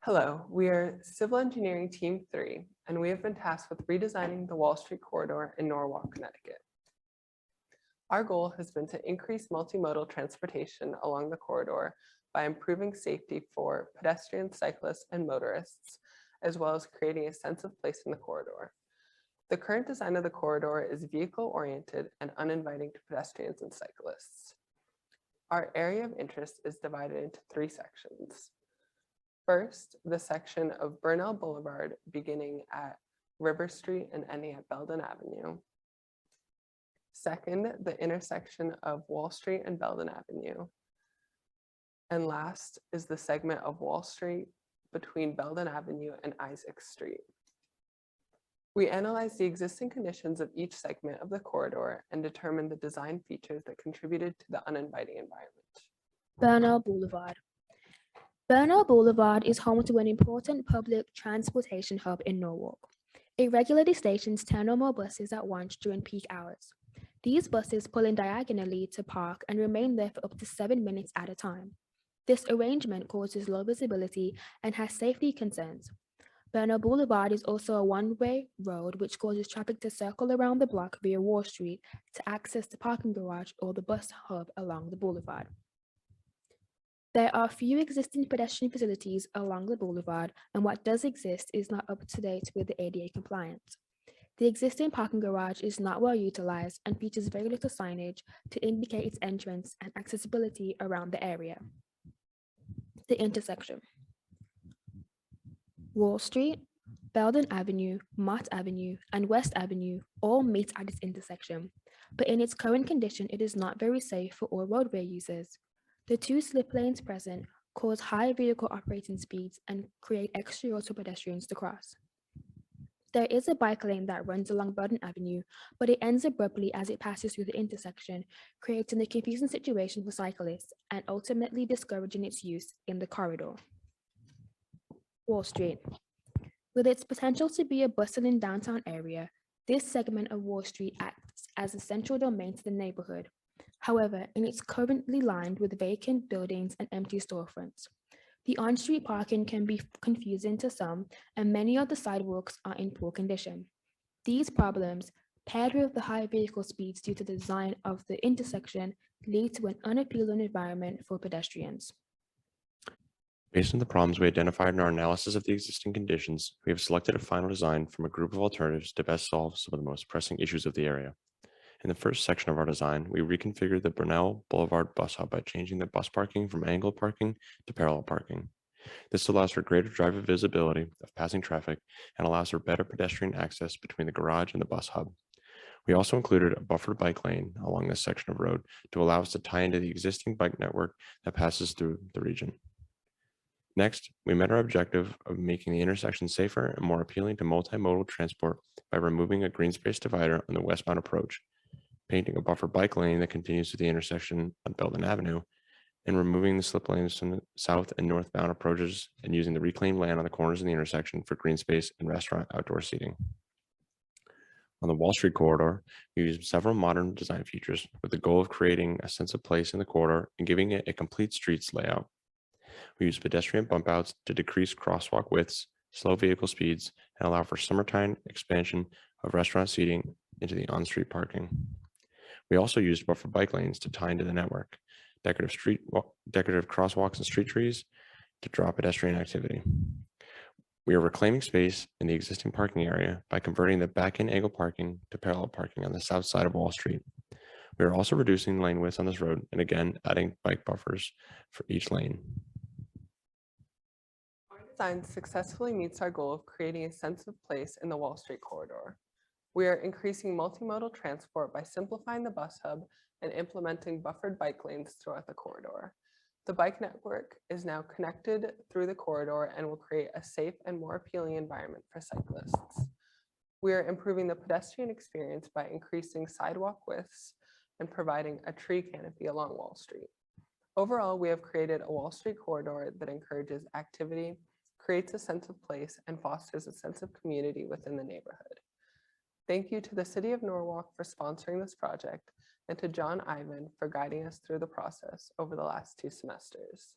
Hello, we are Civil Engineering Team 3, and we have been tasked with redesigning the Wall Street corridor in Norwalk, Connecticut. Our goal has been to increase multimodal transportation along the corridor by improving safety for pedestrians, cyclists, and motorists, as well as creating a sense of place in the corridor. The current design of the corridor is vehicle-oriented and uninviting to pedestrians and cyclists. Our area of interest is divided into 3 sections. First, the section of Burnell Boulevard beginning at River Street and ending at Belden Avenue. Second, the intersection of Wall Street and Belden Avenue. And last is the segment of Wall Street between Belden Avenue and Isaac Street. We analyzed the existing conditions of each segment of the corridor and determined the design features that contributed to the uninviting environment. Burnell Boulevard. Burnell Boulevard is home to an important public transportation hub in Norwalk. It regularly stations 10 or more buses at once during peak hours. These buses pull in diagonally to park and remain there for up to 7 minutes at a time. This arrangement causes low visibility and has safety concerns. Burnell Boulevard is also a one-way road which causes traffic to circle around the block via Wall Street to access the parking garage or the bus hub along the boulevard. There are few existing pedestrian facilities along the boulevard, and what does exist is not up to date with the ADA compliance. The existing parking garage is not well utilized and features very little signage to indicate its entrance and accessibility around the area. The intersection. Wall Street, Belden Avenue, Mott Avenue, and West Avenue all meet at its intersection, but in its current condition, it is not very safe for all roadway users. The 2 slip lanes present cause high vehicle operating speeds and create extra roads for pedestrians to cross. There is a bike lane that runs along Belden Avenue, but it ends abruptly as it passes through the intersection, creating a confusing situation for cyclists and ultimately discouraging its use in the corridor. Wall Street. With its potential to be a bustling downtown area, this segment of Wall Street acts as a central domain to the neighborhood. However, it is currently lined with vacant buildings and empty storefronts. The on-street parking can be confusing to some, and many of the sidewalks are in poor condition. These problems, paired with the high vehicle speeds due to the design of the intersection, lead to an unappealing environment for pedestrians. Based on the problems we identified in our analysis of the existing conditions, we have selected a final design from a group of alternatives to best solve some of the most pressing issues of the area. In the first section of our design, we reconfigured the Burnell Boulevard bus hub by changing the bus parking from angled parking to parallel parking. This allows for greater driver visibility of passing traffic and allows for better pedestrian access between the garage and the bus hub. We also included a buffered bike lane along this section of road to allow us to tie into the existing bike network that passes through the region. Next, we met our objective of making the intersection safer and more appealing to multimodal transport by removing a green space divider on the westbound approach, painting a buffer bike lane that continues to the intersection on Belden Avenue, and removing the slip lanes from the south and northbound approaches and using the reclaimed land on the corners of the intersection for green space and restaurant outdoor seating. On the Wall Street corridor, we used several modern design features with the goal of creating a sense of place in the corridor and giving it a complete streets layout. We use pedestrian bump outs to decrease crosswalk widths, slow vehicle speeds, and allow for summertime expansion of restaurant seating into the on-street parking. We also used buffer bike lanes to tie into the network, decorative crosswalks and street trees to draw pedestrian activity. We are reclaiming space in the existing parking area by converting the back-end angle parking to parallel parking on the south side of Wall Street. We are also reducing lane widths on this road and again adding bike buffers for each lane. Our design successfully meets our goal of creating a sense of place in the Wall Street corridor. We are increasing multimodal transport by simplifying the bus hub and implementing buffered bike lanes throughout the corridor. The bike network is now connected through the corridor and will create a safe and more appealing environment for cyclists. We are improving the pedestrian experience by increasing sidewalk widths and providing a tree canopy along Wall Street. Overall, we have created a Wall Street corridor that encourages activity, creates a sense of place, and fosters a sense of community within the neighborhood. Thank you to the City of Norwalk for sponsoring this project and to John Ivan for guiding us through the process over the last 2 semesters.